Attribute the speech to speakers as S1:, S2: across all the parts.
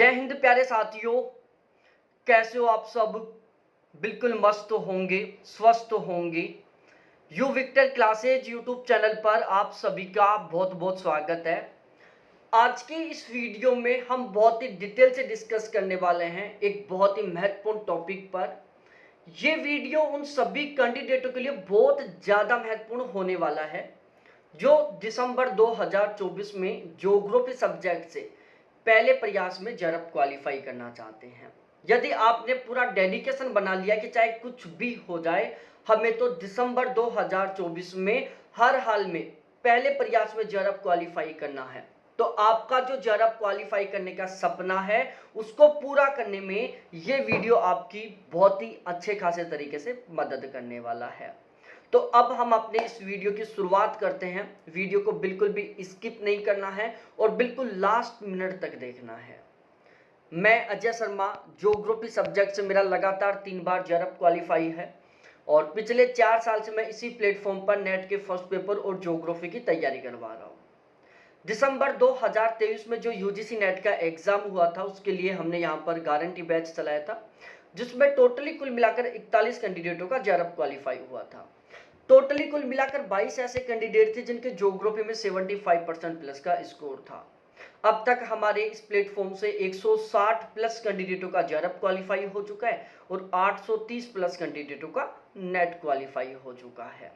S1: जय हिंद प्यारे साथियों। कैसे हो आप सब? बिल्कुल मस्त होंगे, स्वस्थ होंगे। U Victor classes YouTube channel पर आप सभी का बहुत बहुत स्वागत है। आज की इस वीडियो में हम बहुत ही डिटेल से डिस्कस करने वाले हैं एक बहुत ही महत्वपूर्ण टॉपिक पर। ये वीडियो उन सभी कैंडिडेटों के लिए बहुत ज़्यादा महत्वपूर्ण होने वाला है जो दिसंबर 2024 में ज्योग्राफी सब्जेक्ट से पहले प्रयास में जरब क्वालिफाई करना चाहते हैं। यदि आपने पूरा डेडिकेशन बना लिया कि चाहे कुछ भी हो जाए, हमें तो दिसंबर 2024 में हर हाल में पहले प्रयास में जरब क्वालिफाई करना है, तो आपका जो जरब क्वालिफाई करने का सपना है उसको पूरा करने में ये वीडियो आपकी बहुत ही अच्छे खासे तरीके से मदद करने वाला है। तो अब हम अपने इस वीडियो की शुरुआत करते हैं। वीडियो को बिल्कुल भी स्किप नहीं करना है और बिल्कुल लास्ट मिनट तक देखना है। मैं अजय शर्मा, ज्योग्राफी सब्जेक्ट से मेरा लगातार 3 बार जरब क्वालिफाई है और पिछले 4 साल से मैं इसी प्लेटफॉर्म पर नेट के फर्स्ट पेपर और ज्योग्राफी की तैयारी करवा रहा हूँ। दिसंबर 2023 में जो यूजीसी नेट का एग्जाम हुआ था उसके लिए हमने यहाँ पर गारंटी बैच चलाया था, जिसमें टोटली कुल मिलाकर 41 कैंडिडेटों का जरब क्वालिफाई हुआ था। टोटली कुल मिलाकर 22 ऐसे कैंडिडेट थे जिनके ज्योग्राफी में 75% प्लस का स्कोर था। अब तक हमारे इस प्लेटफॉर्म से 160 प्लस कैंडिडेटों का जरब क्वालिफाई हो चुका है और 830 प्लस कैंडिडेटों का नेट क्वालिफाई हो चुका है।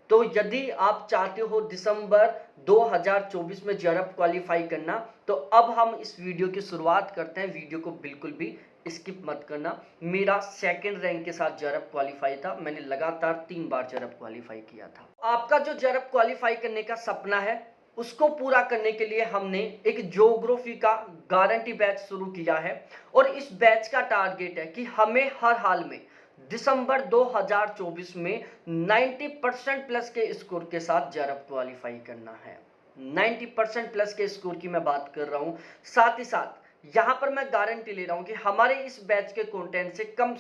S1: तो यदि आप चाहते हो दिसंबर 2024 में जरब क्वालिफाई करना, तो अब हम इस वीडियो की शुरुआत करते हैं। वीडियो को बिल्कुल भी स्किप मत करना। मेरा सेकंड रैंक के साथ जरब क्वालिफाई था, मैंने लगातार 3 बार जरब क्वालिफाई किया था। आपका जो जरब क्वालिफाई करने का सपना है उसको पूरा करने के लिए हमने एक ज्योग्राफी का गारंटी बैच शुरू किया है और इस बैच का टारगेट है कि हमें हर हाल में दिसंबर 2024 में 90% प्लस के स्कोर के साथ जरब क्वालिफाई करना है। 90% प्लस के स्कोर की मैं बात कर रहा हूं। साथ ही साथ यहां पर मैं गारंटी ले रहा हूं कि हमारे इस बैच के कंटेंट से कम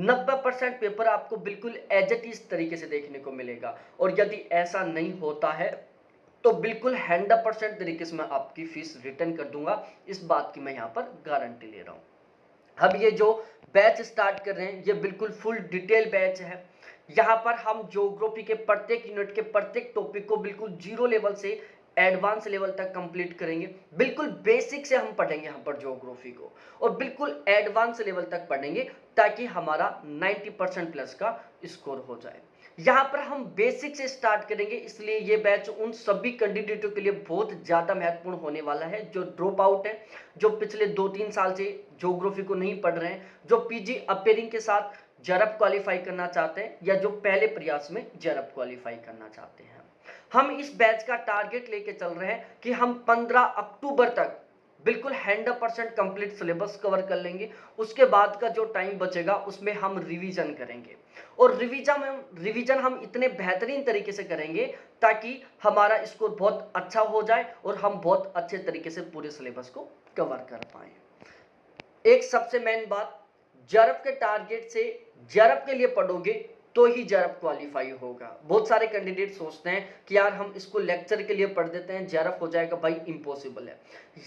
S1: 90% पेपर आपको बिल्कुल एज इट इज तरीके से देखने को मिलेगा। और यदि ऐसा नहीं होता है तो बिल्कुल 100% तरीके से मैं आपकी फीस रिटर्न कर दूंगा। इस बात की मैं यहां पर गारंटी ले रहा हूं। अब ये जो बैच स्टार्ट कर रहे हैं ये बिल्कुल फुल डिटेल बैच है। यहाँ पर हम ज्योग्राफी के प्रत्येक यूनिट के प्रत्येक टॉपिक को बिल्कुल जीरो लेवल से एडवांस लेवल तक कंप्लीट करेंगे। बिल्कुल बेसिक से हम पढ़ेंगे यहाँ पर ज्योग्राफी को और बिल्कुल एडवांस लेवल तक पढ़ेंगे ताकि हमारा 90% प्लस का स्कोर हो जाए। यहाँ पर हम बेसिक से स्टार्ट करेंगे, इसलिए ये बैच उन सभी कैंडिडेटों के लिए बहुत ज़्यादा महत्वपूर्ण होने वाला है जो ड्रॉप आउट है, जो पिछले 2-3 साल से ज्योग्राफी को नहीं पढ़ रहे हैं, जो पीजी अपेयरिंग के साथ जरब क्वालिफाई करना चाहते हैं या जो पहले प्रयास में जरब क्वालिफाई करना चाहते हैं। हम इस बैच का टारगेट लेके चल रहे हैं कि हम 15 अक्टूबर तक बिल्कुल 100% कंप्लीट सिलेबस कवर कर लेंगे। उसके बाद का जो टाइम बचेगा उसमें हम रिवीजन करेंगे और रिवीजन हम इतने बेहतरीन तरीके से करेंगे ताकि हमारा स्कोर बहुत अच्छा हो जाए और हम बहुत अच्छे तरीके से पूरे सिलेबस को कवर कर पाए। एक सबसे मेन बात, जरब के टारगेट से जरब के लिए पढ़ोगे तो ही जरब क्वालिफाई होगा। बहुत सारे कैंडिडेट सोचते हैं कि यार हम इसको लेक्चर के लिए पढ़ देते हैं, जरब हो जाएगा। भाई इम्पॉसिबल है।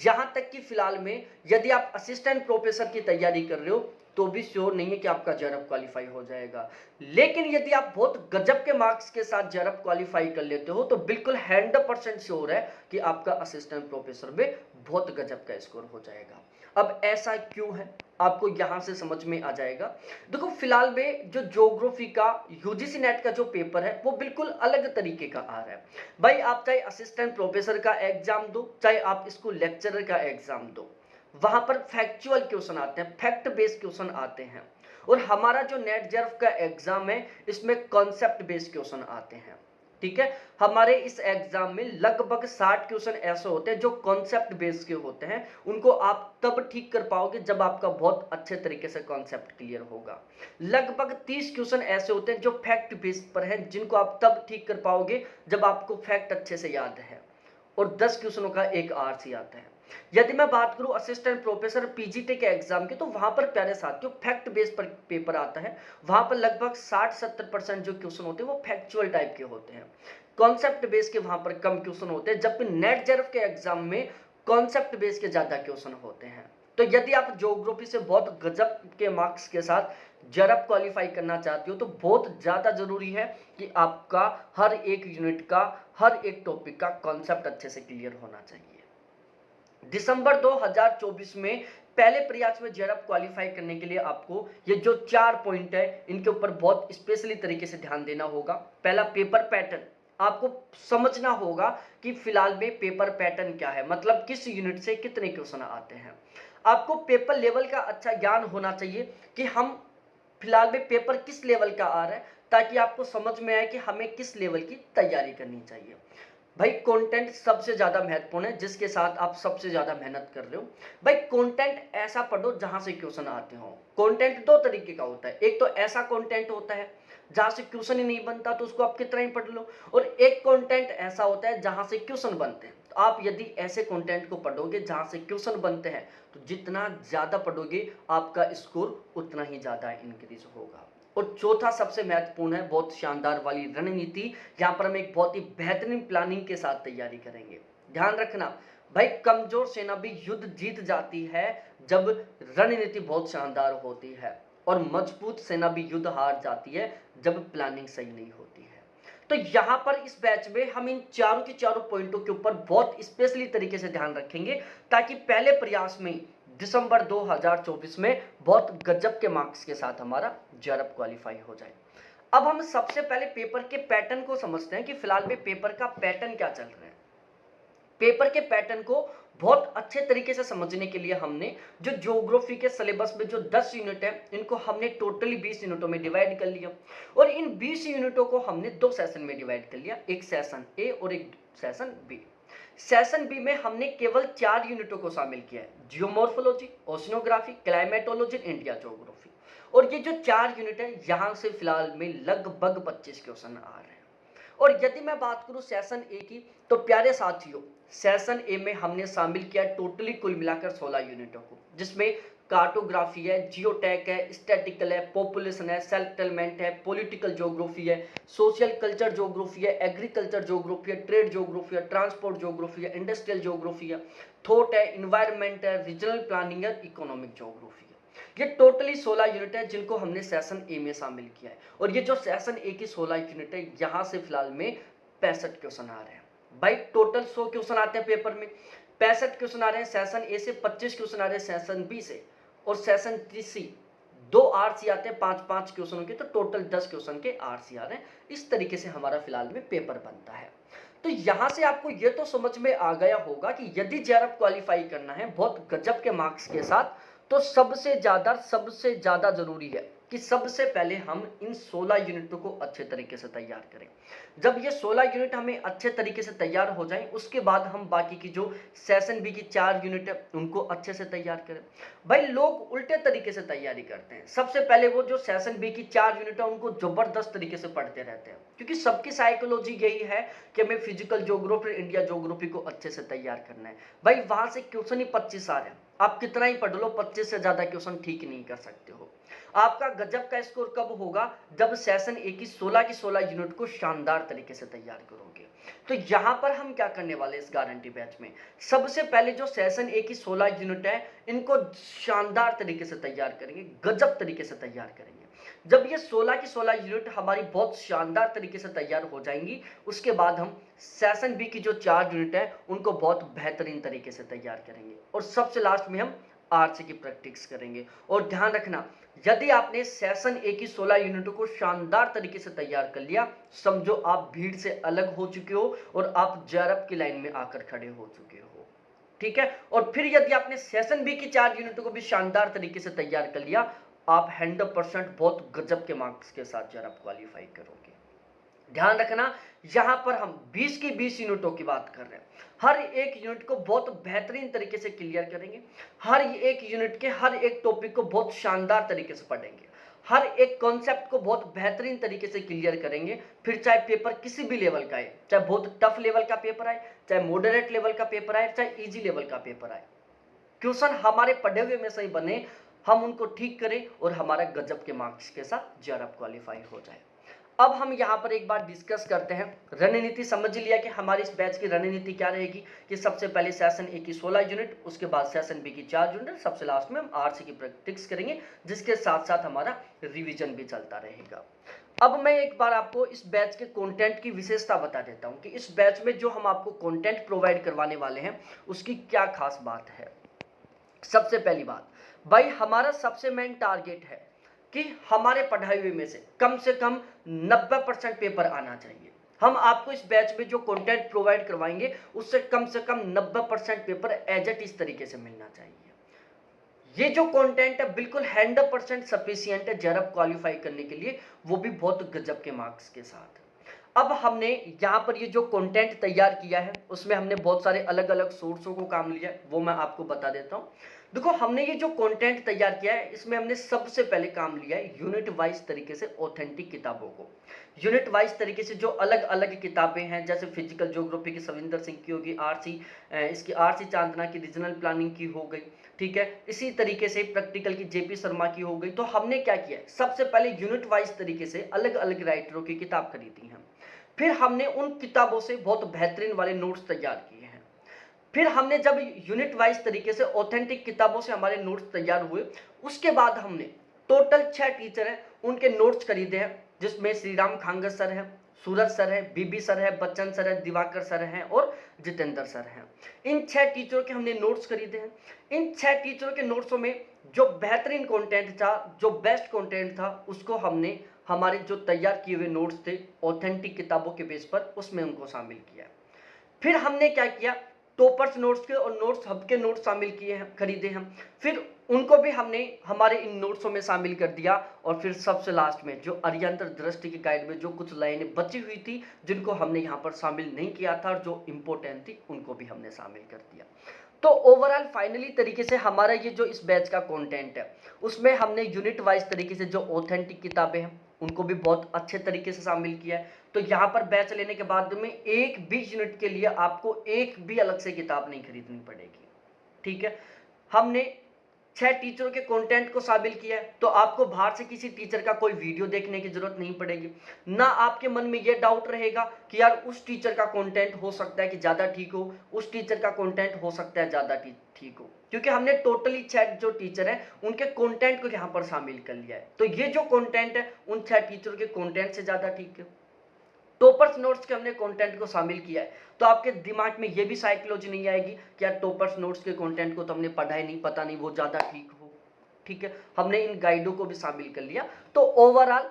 S1: यहाँ तक कि फिलहाल में यदि आप असिस्टेंट प्रोफेसर की तैयारी कर रहे हो तो भी श्योर नहीं है कि आपका जरब क्वालिफाई हो जाएगा। लेकिन यदि आप बहुत गजब के मार्क्स के साथ जरब क्वालिफाई कर लेते हो तो बिल्कुल 100% श्योर है कि आपका असिस्टेंट प्रोफेसर में बहुत गजब का स्कोर हो जाएगा। अब ऐसा क्यों है आपको यहां से समझ में आ जाएगा। देखो, फिलहाल में जो ज्योग्राफी का यूजीसी नेट का जो पेपर है वो बिल्कुल अलग तरीके का आ रहा है। भाई आप चाहे असिस्टेंट प्रोफेसर का एग्जाम दो, चाहे आप इसको लेक्चरर का एग्जाम दो, वहां पर फैक्चुअल क्वेश्चन आते हैं, फैक्ट बेस्ड क्वेश्चन आते हैं। और हमारा जो नेट जर्फ का एग्जाम है इसमें कॉन्सेप्ट बेस्ड क्वेश्चन आते हैं। ठीक है, हमारे इस एग्जाम में लगभग 60 क्वेश्चन ऐसे होते हैं जो कॉन्सेप्ट बेस्ड के होते हैं। उनको आप तब ठीक कर पाओगे जब आपका बहुत अच्छे तरीके से कॉन्सेप्ट क्लियर होगा। लगभग 30 क्वेश्चन ऐसे होते हैं जो फैक्ट बेस्ड पर हैं, जिनको आप तब ठीक कर पाओगे जब आपको फैक्ट अच्छे से याद है। और 10 क्वेश्चनों का एक आरसी आता है। यदि मैं बात करूं असिस्टेंट प्रोफेसर पीजीटी के एग्जाम की, तो वहां पर प्यारे साथियों फैक्ट बेस्ड पर पेपर आता है। वहां पर लगभग 60-70% जो क्वेश्चन होते हैं वो फैक्चुअल टाइप के होते हैं। कॉन्सेप्ट बेस्ड के वहां पर कम क्वेश्चन होते हैं, जबकि नेट जेआरएफ के एग्जाम में कॉन्सेप्ट बेस के ज़्यादा क्वेश्चन होते हैं। तो यदि आप ज्योग्राफी से बहुत गजब के मार्क्स के साथ जरब क्वालिफाई करना चाहते हो तो बहुत ज़्यादा ज़रूरी है कि आपका हर एक यूनिट का, हर एक टॉपिक का कॉन्सेप्ट अच्छे से क्लियर होना चाहिए। दिसंबर 2024 में पहले प्रयास में जरब क्वालिफाई करने के लिए आपको ये जो 4 पॉइंट है इनके ऊपर बहुत स्पेशली तरीके से ध्यान देना होगा। पहला, पेपर पैटर्न। आपको समझना होगा कि फिलहाल में पेपर पैटर्न क्या है, मतलब किस यूनिट से कितने क्वेश्चन आते हैं। आपको पेपर लेवल का अच्छा ज्ञान होना चाहिए कि हम फिलहाल में पेपर किस लेवल का आ रहा है, ताकि आपको समझ में आए कि हमें किस लेवल की तैयारी करनी चाहिए। भाई कंटेंट सबसे ज़्यादा महत्वपूर्ण है, जिसके साथ आप सबसे ज़्यादा मेहनत कर रहे हो। भाई कंटेंट ऐसा पढ़ो जहां से क्वेश्चन आते हो। कंटेंट दो तरीके का होता है, एक तो ऐसा कंटेंट होता है जहां से क्वेश्चन ही नहीं बनता तो उसको आप कितना ही पढ़ लो, और एक कंटेंट ऐसा होता है जहां से क्वेश्चन बनते हैं। तो आप यदि ऐसे कंटेंट को पढ़ोगे जहां से क्वेश्चन बनते हैं तो जितना ज़्यादा पढ़ोगे आपका स्कोर उतना ही ज़्यादा इंक्रीज होगा। और चौथा सबसे महत्वपूर्ण है, बहुत शानदार वाली रणनीति। यहाँ पर हम एक बहुत ही बेहतरीन प्लानिंग के साथ तैयारी करेंगे। ध्यान रखना भाई, कमजोर सेना भी युद्ध जीत जाती है जब रणनीति बहुत शानदार होती है, और मजबूत सेना भी युद्ध हार जाती है जब प्लानिंग सही नहीं होती है। तो यहाँ पर इस बैच में हम इन चारों के चारों पॉइंटों के ऊपर बहुत स्पेशली तरीके से ध्यान रखेंगे, ताकि पहले प्रयास में दिसंबर 2024 में बहुत गजब के मार्क्स के साथ हमारा जरब क्वालिफाई हो जाए। अब हम सबसे पहले पेपर के पैटर्न को समझते हैं कि फिलहाल में पेपर का पैटर्न क्या चल रहा है। पेपर के पैटर्न को बहुत अच्छे तरीके से समझने के लिए हमने जो ज्योग्राफी के सिलेबस में जो 10 यूनिट है इनको हमने टोटली 20 यूनिटों में डिवाइड कर लिया, और इन 20 यूनिटों को हमने 2 सेशन में डिवाइड कर लिया, एक सेशन ए और एक सेशन बी। सेशन बी में हमने केवल 4 यूनिटों को शामिल किया है, geomorphology, oceanography, climatology, India geography. और ये जो 4 यूनिट है यहाँ से फिलहाल में लगभग 25 क्वेश्चन आ रहे हैं। और यदि मैं बात करूं सेशन ए की, तो प्यारे साथियों सेशन ए में हमने शामिल किया टोटली कुल मिलाकर 16 यूनिटों को, जिसमें कार्टोग्राफी है, जियोटेक है, स्टैटिकल है, पॉपुलेशन है, सेटलमेंट है, पॉलिटिकल ज्योग्राफी है, सोशल कल्चर ज्योग्राफी है, एग्रीकल्चर ज्योग्राफी है, ट्रेड ज्योग्राफी है, ट्रांसपोर्ट ज्योग्राफी है, इंडस्ट्रियल ज्योग्राफी है, थॉट है, इन्वायरमेंट है, रीजनल प्लानिंग है, इकोनॉमिक ज्योग्राफी है। ये टोटली 16 यूनिट है जिनको हमने सेशन ए में शामिल किया है। और ये जो सेशन ए की 16 यूनिट है यहाँ से फिलहाल में 65 क्वेश्चन आ रहे हैं। भाई टोटल 100 क्वेश्चन आते हैं पेपर में, 65 क्वेश्चन आ रहे हैं सेशन ए से, 25 क्वेश्चन आ रहे हैं सेशन बी से, और सेशन सी 2 आरसी आते हैं 5-5 क्वेश्चनों के, तो टोटल 10 क्वेश्चन के आरसी आ रहे हैं। इस तरीके से हमारा फिलहाल में पेपर बनता है। तो यहाँ से आपको ये तो समझ में आ गया होगा कि यदि जेआरएफ क्वालिफाई करना है बहुत गजब के मार्क्स के साथ, तो सबसे ज़्यादा ज़रूरी है कि सबसे पहले हम इन 16 यूनिटों को अच्छे तरीके से तैयार करें। जब ये 16 यूनिट हमें अच्छे तरीके से तैयार हो जाएं, उसके बाद हम बाकी की जो सेशन बी की 4 यूनिट है उनको अच्छे से तैयार करें। भाई लोग उल्टे तरीके से तैयारी करते हैं। सबसे पहले वो जो सेशन बी की 4 यूनिट है उनको ज़बरदस्त तरीके से पढ़ते रहते हैं, क्योंकि सबकी साइकोलॉजी यही है कि हमें फिजिकल ज्योग्राफी, इंडिया ज्योग्राफी को अच्छे से तैयार करना है। भाई वहाँ से क्वेश्चन ही 25 आ रहे हैं, आप कितना ही पढ़ लो 25 से ज़्यादा क्वेश्चन ठीक नहीं कर सकते हो। आपका गजब का स्कोर कब होगा, जब सेशन ए की 16 यूनिट को शानदार तरीके से तैयार करोगे। तो यहाँ पर हम क्या करने वाले इस गारंटी बैच में, सबसे पहले जो सेशन ए की 16 यूनिट है इनको शानदार तरीके से तैयार करेंगे, गजब तरीके से तैयार करेंगे। जब ये 16 की 16 यूनिट हमारी बहुत शानदार तरीके से तैयार हो जाएंगी, उसके बाद हम सेशन बी की जो 4 यूनिट है उनको बहुत बेहतरीन तरीके से तैयार करेंगे, और सबसे लास्ट में हम आरसी की प्रैक्टिस करेंगे। और ध्यान रखना, यदि आपने सेशन ए की 16 यूनिटों को शानदार तरीके से तैयार कर लिया, समझो आप भीड़ से अलग हो चुके हो और आप जेआरएफ की लाइन में आकर खड़े हो चुके हो। ठीक है, और फिर यदि आपने सेशन बी की 4 यूनिटों को भी शानदार तरीके से तैयार कर लिया, आप 100% बहुत गजब के मार्क्स के साथ जेआरएफ क्वालिफाई करोगे। ध्यान रखना, यहाँ पर हम 20 की 20 यूनिटों की बात कर रहे हैं। हर एक यूनिट को बहुत बेहतरीन तरीके से क्लियर करेंगे, हर एक यूनिट के हर एक टॉपिक को बहुत शानदार तरीके से पढ़ेंगे, हर एक कॉन्सेप्ट को बहुत बेहतरीन तरीके से क्लियर करेंगे। फिर चाहे पेपर किसी भी लेवल का आए, चाहे बहुत टफ लेवल का पेपर आए, चाहे मॉडरेट लेवल का पेपर आए, चाहे ईजी लेवल का पेपर आए, क्वेश्चन हमारे पढ़े हुए में सही बने, हम उनको ठीक करें और हमारा गजब के मार्क्स के साथ जेआरएफ क्वालिफाई हो जाए। अब हम यहाँ पर एक बार डिस्कस करते हैं रणनीति। समझ लिया कि हमारी इस बैच की रणनीति क्या रहेगी कि सबसे पहले सेशन ए की 16 यूनिट, उसके बाद सेशन बी की 4 यूनिट, सबसे लास्ट में हम आरसी की प्रैक्टिस करेंगे, जिसके साथ साथ हमारा रिवीजन भी चलता रहेगा। अब मैं एक बार आपको इस बैच के कंटेंट की विशेषता बता देता हूं कि इस बैच में जो हम आपको कंटेंट प्रोवाइड करवाने वाले हैं उसकी क्या खास बात है। सबसे पहली बात भाई, हमारा सबसे मेन टारगेट है कि हमारे पढ़ाई हुए में से कम 90% पेपर आना चाहिए। हम आपको इस बैच में जो कंटेंट प्रोवाइड करवाएंगे उससे कम 90% पेपर एज इट इस तरीके से मिलना चाहिए। ये जो कंटेंट है बिल्कुल 100% सफिशिएंट है जेआरएफ क्वालिफाई करने के लिए, वो भी बहुत गजब के मार्क्स के साथ। अब हमने यहाँ पर ये जो कंटेंट तैयार किया है उसमें हमने बहुत सारे अलग अलग सोर्सों को काम लिया है, वो मैं आपको बता देता हूँ। देखो, हमने ये जो कंटेंट तैयार किया है इसमें हमने सबसे पहले काम लिया है यूनिट वाइज तरीके से ऑथेंटिक किताबों को। यूनिट वाइज तरीके से जो अलग अलग किताबें हैं, जैसे फिजिकल ज्योग्राफी की सविंदर सिंह की होगी, इसकी आरसी चांदना की रीजनल प्लानिंग की हो गई, ठीक है। इसी तरीके से प्रैक्टिकल की जेपी शर्मा की हो गई। तो हमने क्या किया है, सबसे पहले यूनिट वाइज तरीके से अलग अलग राइटरों की किताब खरीदी है, फिर हमने उन किताबों से बहुत बेहतरीन वाले नोट्स तैयार किए हैं। फिर हमने जब यूनिट वाइज तरीके से ऑथेंटिक किताबों से हमारे नोट्स तैयार हुए, उसके बाद हमने टोटल 6 टीचर हैं उनके नोट्स खरीदे हैं, जिसमें श्रीराम खांगत सर हैं, सूरज सर है, बीबी सर है, बच्चन सर है, दिवाकर सर हैं और जितेंद्र सर हैं। इन 6 टीचरों के हमने नोट्स खरीदे हैं। इन 6 टीचरों के नोट्सों में जो बेहतरीन कंटेंट था, जो बेस्ट कंटेंट था, उसको हमने हमारे जो तैयार किए हुए नोट्स थे ऑथेंटिक किताबों के बेस पर, उसमें उनको शामिल किया। फिर हमने क्या किया, टॉपर्स नोट्स के और नोट्स हब के नोट्स शामिल किए हैं, खरीदे हैं, फिर उनको भी हमने हमारे इन नोट्सों में शामिल कर दिया। और फिर सबसे लास्ट में जो अरियंतर दृष्टि की गाइड में जो कुछ लाइनें बची हुई थी जिनको हमने यहाँ पर शामिल नहीं किया था और जो इम्पोर्टेंट थी उनको भी हमने शामिल कर दिया। तो ओवरऑल फाइनली तरीके से हमारा ये जो इस बैच का कंटेंट है उसमें हमने यूनिट वाइज तरीके से जो ऑथेंटिक किताबें हैं उनको भी बहुत अच्छे तरीके से शामिल किया है। तो यहाँ पर बैच लेने के बाद में एक भी यूनिट के लिए आपको एक भी अलग से किताब नहीं खरीदनी पड़ेगी, ठीक है। हमने 6 टीचरों के कंटेंट को शामिल किया है, तो आपको बाहर से किसी टीचर का कोई वीडियो देखने की जरूरत नहीं पड़ेगी। ना आपके मन में ये डाउट रहेगा कि यार उस टीचर का कंटेंट हो सकता है कि ज़्यादा ठीक हो, उस टीचर का कंटेंट हो सकता है ज़्यादा ठीक हो, क्योंकि हमने टोटली 6 जो टीचर हैं उनके कंटेंट को यहाँ पर शामिल कर लिया है। तो ये जो कंटेंट है उन 6 टीचरों के कंटेंट से ज़्यादा ठीक है। टॉपर्स नोट्स के हमने कंटेंट को शामिल किया है, तो आपके दिमाग में ये भी साइकोलॉजी नहीं आएगी कि यार टॉपर्स नोट्स के कंटेंट को तो हमने पढ़ा ही नहीं, पता नहीं वो ज़्यादा ठीक हो, ठीक है। हमने इन गाइडों को भी शामिल कर लिया। तो ओवरऑल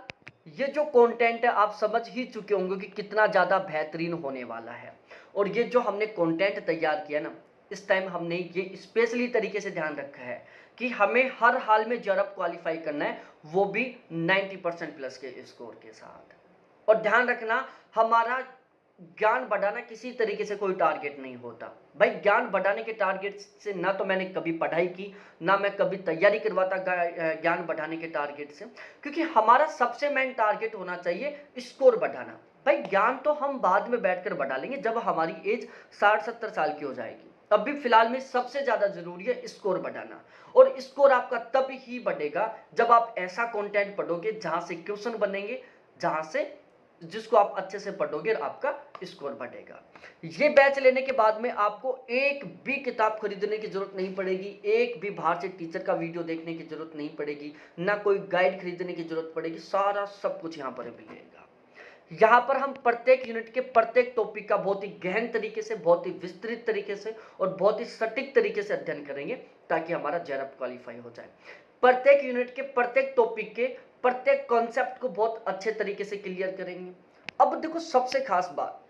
S1: ये जो कंटेंट है आप समझ ही चुके होंगे कि कितना ज़्यादा बेहतरीन होने वाला है। और ये जो हमने कंटेंट तैयार किया ना, इस टाइम हमने ये स्पेशली तरीके से ध्यान रखा है कि हमें हर हाल में जेआरएफ क्वालिफाई करना है, वो भी 90% प्लस के स्कोर के साथ। और ध्यान रखना, हमारा ज्ञान बढ़ाना किसी तरीके से कोई टारगेट नहीं होता भाई। ज्ञान बढ़ाने के टारगेट से ना तो मैंने कभी पढ़ाई की, ना मैं कभी तैयारी करवाता ज्ञान बढ़ाने के टारगेट से, क्योंकि हमारा सबसे मेन टारगेट होना चाहिए स्कोर बढ़ाना। भाई ज्ञान तो हम बाद में बैठकर बढ़ा लेंगे जब हमारी एज 60-70 साल की हो जाएगी। अभी फिलहाल में सबसे ज़्यादा जरूरी है स्कोर बढ़ाना। और स्कोर आपका तब ही बढ़ेगा जब आप ऐसा कंटेंट पढ़ोगे जहां से क्वेश्चन बनेंगे, जहां से जिसको आप अच्छे से पढ़ोगे और आपका स्कोर बढ़ेगा। ये बैच लेने के बाद में आपको एक भी किताब खरीदने की जरूरत नहीं पड़ेगी, एक भी बाहर से टीचर का वीडियो देखने की जरूरत नहीं पड़ेगी, ना कोई गाइड खरीदने की जरूरत पड़ेगी। सारा सब कुछ यहाँ पर मिलेगा। यहाँ पर हम प्रत्येक यूनिट के प्रत्येक टॉपिक का बहुत ही गहन तरीके से, बहुत ही विस्तृत तरीके से और बहुत ही सटीक तरीके से अध्ययन करेंगे ताकि हमारा जेआरएफ क्वालिफाई हो जाए। प्रत्येक यूनिट के प्रत्येक टॉपिक के प्रत्येक कॉन्सेप्ट को बहुत अच्छे तरीके से क्लियर करेंगे। अब देखो, सबसे खास बात,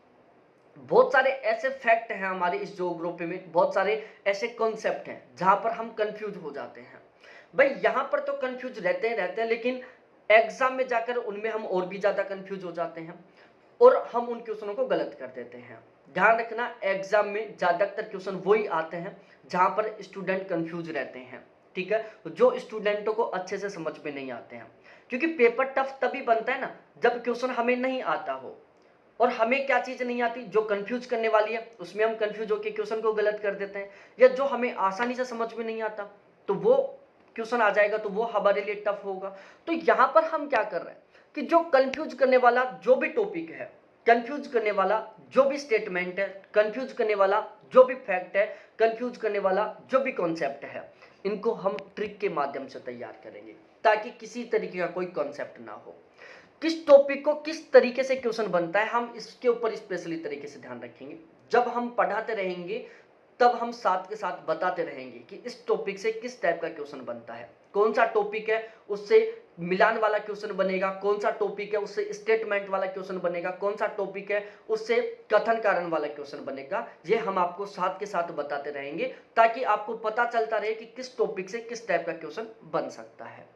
S1: बहुत सारे ऐसे फैक्ट हैं हमारे इस ज्योग्राफी में, बहुत सारे ऐसे कॉन्सेप्ट हैं जहां पर हम कंफ्यूज हो जाते हैं। भाई यहां पर तो कंफ्यूज रहते हैं, लेकिन एग्जाम में जाकर उनमें हम और भी ज्यादा कंफ्यूज हो जाते हैं और हम उन क्वेश्चनों को गलत कर देते हैं। ध्यान रखना, एग्जाम में ज्यादातर क्वेश्चन वही आते हैं जहां पर स्टूडेंट कंफ्यूज रहते हैं, ठीक है, जो स्टूडेंटों को अच्छे से समझ में नहीं आते हैं। क्योंकि पेपर टफ तभी बनता है ना जब क्वेश्चन हमें नहीं आता हो। और हमें क्या चीज नहीं आती जो कंफ्यूज करने वाली है, उसमें हम कंफ्यूज होकर क्वेश्चन को गलत कर देते हैं। या जो हमें आसानी से समझ में नहीं आता तो वो क्वेश्चन आ जाएगा तो वो हमारे लिए टफ होगा। तो यहाँ पर हम क्या कर रहे हैं, कि जो कंफ्यूज करने वाला जो भी टॉपिक है, कंफ्यूज करने वाला जो भी स्टेटमेंट है, कंफ्यूज करने वाला जो भी फैक्ट है, कंफ्यूज करने वाला जो भी कॉन्सेप्ट है, इनको हम ट्रिक के माध्यम से तैयार करेंगे ताकि किसी तरीके का कोई कॉन्सेप्ट ना हो। किस टॉपिक को किस तरीके से क्वेश्चन बनता है, हम इसके ऊपर स्पेशली तरीके से ध्यान रखेंगे। जब हम पढ़ाते रहेंगे तब हम साथ के साथ बताते रहेंगे कि इस टॉपिक से किस टाइप का क्वेश्चन बनता है, कौन सा टॉपिक है उससे मिलान वाला क्वेश्चन बनेगा, कौन सा टॉपिक है उससे स्टेटमेंट वाला क्वेश्चन बनेगा, कौन सा टॉपिक है उससे कथन कारण वाला क्वेश्चन बनेगा। ये हम आपको साथ के साथ बताते रहेंगे ताकि आपको पता चलता रहे कि किस टॉपिक से किस टाइप का क्वेश्चन बन सकता है।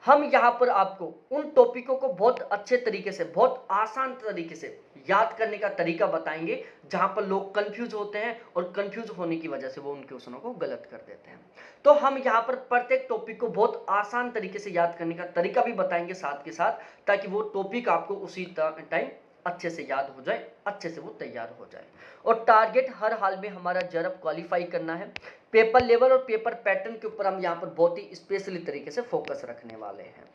S1: हम यहाँ पर आपको उन टॉपिकों को बहुत अच्छे तरीके से, बहुत आसान तरीके से याद करने का तरीका बताएंगे जहाँ पर लोग कंफ्यूज होते हैं और कंफ्यूज होने की वजह से वो उन क्वेश्चनों को गलत कर देते हैं। तो हम यहाँ पर प्रत्येक टॉपिक को बहुत आसान तरीके से याद करने का तरीका भी बताएंगे साथ के साथ, ताकि वो टॉपिक आपको उसी टाइम अच्छे से याद हो जाए, अच्छे से वो तैयार हो जाए। और टारगेट हर हाल में हमारा जरब क्वालिफाई करना है। पेपर लेवल और पेपर पैटर्न के ऊपर हम यहाँ पर बहुत ही स्पेशली तरीके से फोकस रखने वाले हैं।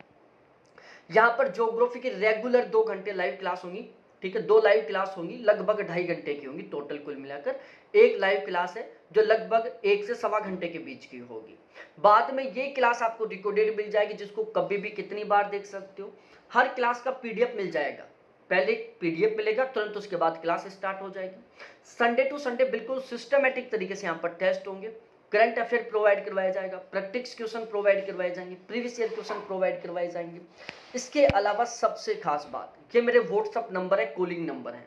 S1: यहाँ पर ज्योग्राफी की रेगुलर 2 घंटे लाइव क्लास होंगी, ठीक है। 2 लाइव क्लास होंगी, लगभग 2.5 घंटे की होंगी टोटल कुल मिलाकर। एक लाइव क्लास है जो लगभग 1 से सवा घंटे के बीच की होगी। बाद में ये क्लास आपको रिकॉर्डेड मिल जाएगी, जिसको कभी भी कितनी बार देख सकते हो। हर क्लास का पीडीएफ मिल जाएगा, पहले पीडीएफ मिलेगा, तुरंत उसके बाद क्लास स्टार्ट हो जाएगी। संडे टू संडे बिल्कुल सिस्टमेटिक तरीके से यहाँ पर टेस्ट होंगे, करंट अफेयर प्रोवाइड करवाया जाएगा, प्रैक्टिस क्वेश्चन प्रोवाइड करवाए जाएंगे, प्रीवियस ईयर क्वेश्चन प्रोवाइड करवाए जाएंगे। इसके अलावा सबसे खास बात, ये मेरे व्हाट्सअप नंबर है, कॉलिंग नंबर है।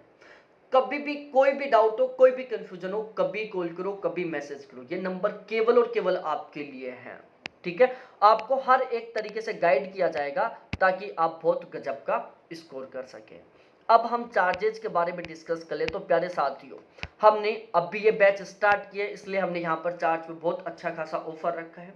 S1: कभी भी कोई भी डाउट हो, कोई भी कंफ्यूजन हो, कभी कॉल करो, कभी मैसेज करो। ये नंबर केवल और केवल आपके लिए है, ठीक है। आपको हर एक तरीके से गाइड किया जाएगा ताकि आप बहुत गजब का स्कोर कर सकें। अब हम चार्जेस के बारे में डिस्कस कर ले। तो प्यारे साथियों, हमने अभी ये बैच स्टार्ट किया, इसलिए हमने यहाँ पर चार्ज पे बहुत अच्छा खासा ऑफर रखा है।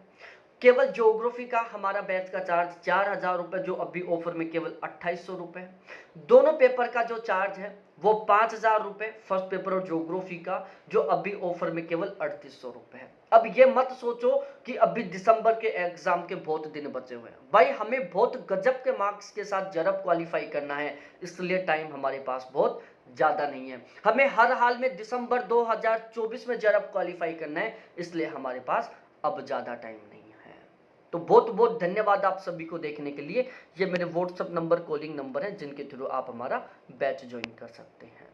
S1: केवल ज्योग्राफी का हमारा बैच का चार्ज 4,000 रुपये, जो अभी ऑफर में केवल 2,800 रुपये है। दोनों पेपर का जो चार्ज है वो 5,000 रुपये, फर्स्ट पेपर और ज्योग्राफी का, जो अभी ऑफर में केवल 3,800 रुपये है। अब ये मत सोचो कि अभी दिसंबर के एग्जाम के बहुत दिन बचे हुए हैं। भाई हमें बहुत गजब के मार्क्स के साथ जरब क्वालिफाई करना है, इसलिए टाइम हमारे पास बहुत ज़्यादा नहीं है। हमें हर हाल में दिसंबर 2024 में जरब क्वालिफाई करना है, इसलिए हमारे पास अब ज़्यादा टाइम नहीं है। तो बहुत बहुत धन्यवाद आप सभी को देखने के लिए। ये मेरे व्हाट्सएप नंबर, कॉलिंग नंबर है, जिनके थ्रू आप हमारा बैच ज्वाइन कर सकते हैं।